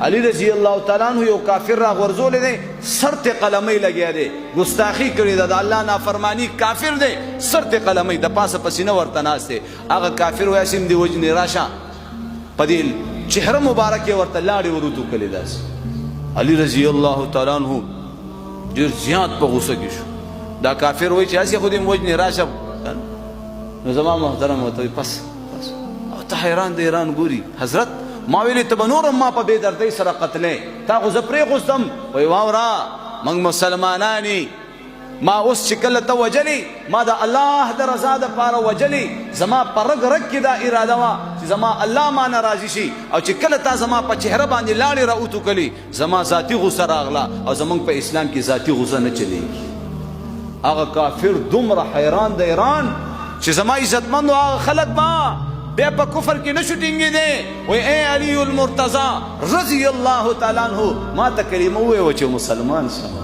علی رضی الله تعالی عنہ یو کافر را غرزول دی سر ته قلمي لګیا دی ګستاخی کړی د الله نافرمانی کافر دی سر ته قلمي د پاسه پسینه ورته ناشته هغه کافر واسم دی وجنی راشه پدیل چهره مبارکه ورته لاړې ورته کړی داس علی رضی الله تعالی عنہ ډیر زیات په غوسه کې شو دا کافر وای چې اسی خو دې وجنی راشه نو زما محترم وته پس او ته حیران دی ایران ګوري حضرت ما ویلی ته نور ما په بے دردی سره قتلې تا خو زپری غوستم وای واورا موږ مسلمانانی ما اوس چې کله ته وجلی ما د الله د رضا د پاره وجلی زما پر رګ رګ کې دا اراده وا چې زما الله ما ناراضي شي او چې کله تا زما په چهره باندې لاړې راوتو کلی زما ذاتی غوسه راغله او زمونږ په اسلام کې ذاتی غوسه نه چلیږي هغه کافر دومره حیران د ایران چې زما عزتمند هغه خلک ما بیا په کفر کې نشو ټینګې دی وای اے علی المرتضی رضی الله تعالی عنہ ما ته کلمه وویل چې مسلمان شم